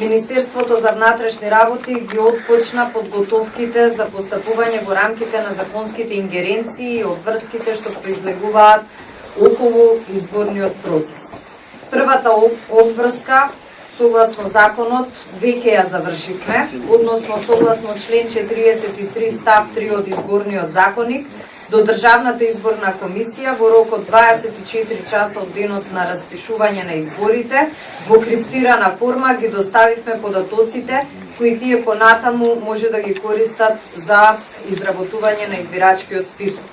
Министерството за внатрешни работи ги отпочна подготовките за постапување во рамките на законските ингеренции и обврските што произлегуваат околу изборниот процес. Првата обврска, согласно законот, веќе ја завршивме, односно согласно член 43 став 3 од изборниот законник, до Државната изборна комисија во рок од 24 часа од денот на распишување на изборите, во криптирана форма ги доставивме податоците кои тие понатаму може да ги користат за изработување на избирачкиот список.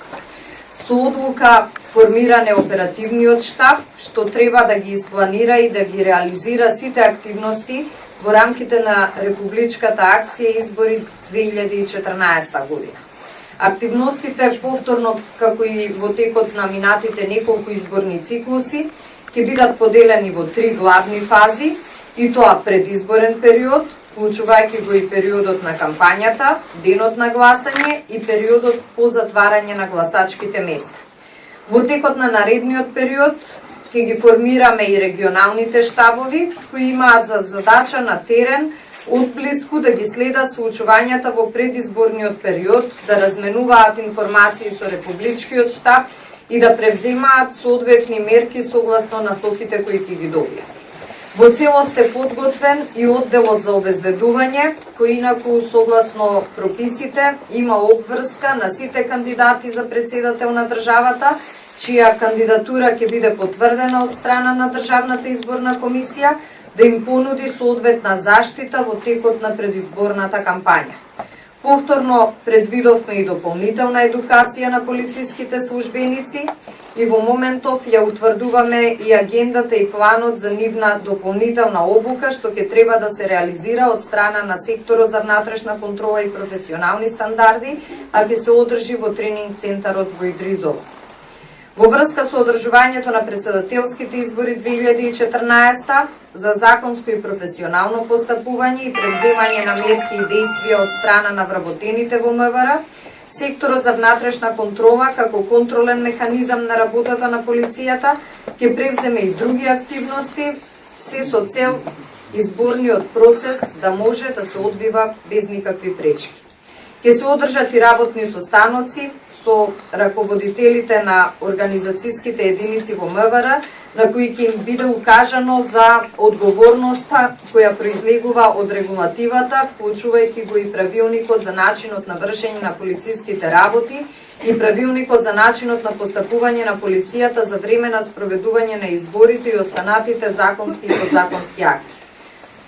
Со одлука формиране оперативниот штаб, што треба да ги испланира и да ги реализира сите активности во рамките на републичката акција Избори 2014 година. Активностите повторно, како и во текот на минатите неколку изборни циклуси, ќе бидат поделени во 3 главни фази, и тоа предизборен период, вклучувајќи го и периодот на кампањата, денот на гласање и периодот по затварање на гласачките места. Во текот на наредниот период ќе ги формираме и регионалните штабови, кои имаат за задача на терен одблиску да ги следат случувањата во предизборниот период, да разменуваат информации со републичкиот штаб и да превземаат соодветни мерки согласно насоките кои ќе ги добијат. Во целост е подготвен и одделот за обезбедување, кој инаку согласно прописите има обврска на сите кандидати за претседател на државата, чија кандидатура ќе биде потврдена од страна на Државната изборна комисија, да им понуди соодветна заштита во текот на предизборната кампања. Повторно предвидовме и дополнителна едукација на полициските службеници и во моментов ја утврдуваме и агендата и планот за нивна дополнителна обука што ќе треба да се реализира од страна на секторот за внатрешна контрола и професионални стандарди, а ќе се одржи во тренинг центарот во Идризово. Во врска со одржувањето на претседателските избори 2014 за законско и професионално постапување и превземање на мерки и действија од страна на вработените во МВР, секторот за внатрешна контрола како контролен механизам на работата на полицијата ќе превземе и други активности, се со цел изборниот процес да може да се одвива без никакви пречки. Ќе се одржат и работни состаноци со раководителите на организацијските единици во МВР, на кои ќе им биде укажано за одговорноста која произлегува од регулативата, вклучувајќи го и правилникот за начинот на вршење на полициските работи и правилникот за начинот на постапување на полицијата за време на спроведување на изборите и останатите законски и подзаконски акти.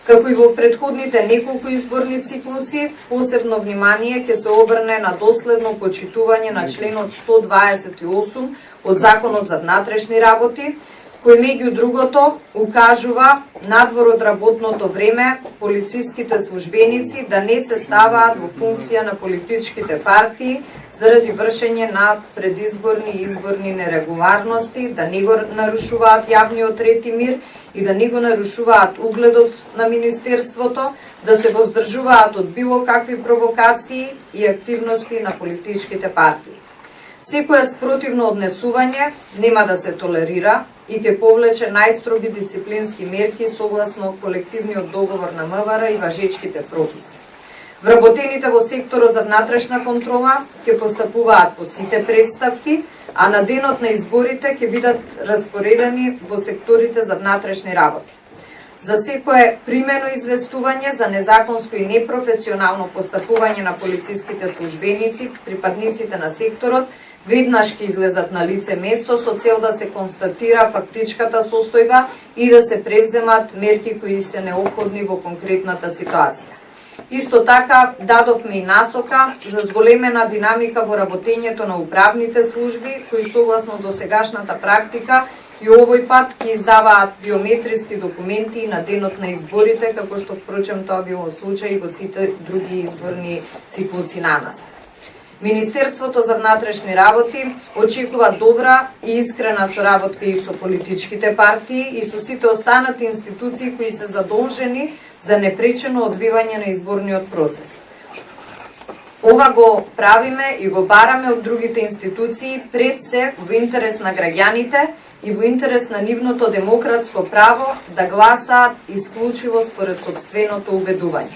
Како и во претходните неколку изборни циклуси, посебно внимание ќе се обрне на доследно почитување на членот 128 од Законот за внатрешни работи, кој меѓу другото укажува надвор од работното време полициските службеници да не се ставаат во функција на политичките партии заради вршење на предизборни и изборни нерегуларности, да не го нарушуваат јавниот ред и мир и да не го нарушуваат угледот на Министерството, да се воздржуваат од било какви провокации и активности на политичките партии. Секоја спротивно однесување нема да се толерира и ќе повлече најстроги дисциплински мерки согласно колективниот договор на МВР и важечките прописи. Вработените во секторот за внатрешна контрола ќе постапуваат по сите представки, а на денот на изборите ќе бидат распоредени во секторите за внатрешни работи. За секое примено известување за незаконско и непрофесионално постапување на полициските службеници, припадниците на секторот, веднаш ќе излезат на лице место со цел да се констатира фактичката состојба и да се превземат мерки кои се неопходни во конкретната ситуација. Исто така, дадовме и насока за зголемена динамика во работењето на управните служби, кои согласно досегашната практика и овој пат ќе издаваат биометриски документи на денот на изборите, како што впрочем тоа било случај во сите други изборни циклуси на нас. Министерството за внатрешни работи очекува добра и искрена соработка и со политичките партии и со сите останати институции кои се задолжени за непречено одвивање на изборниот процес. Ова го правиме и го бараме од другите институции пред се во интерес на граѓаните и во интерес на нивното демократско право да гласаат исклучиво според сопственото убедување.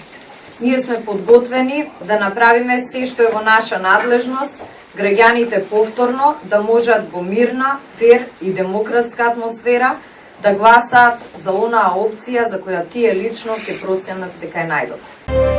Ние сме подготвени да направиме се што е во наша надлежност, граѓаните повторно да можат во мирна, фер и демократска атмосфера да гласаат за онаа опција за која тие лично ќе проценат дека е најдобра.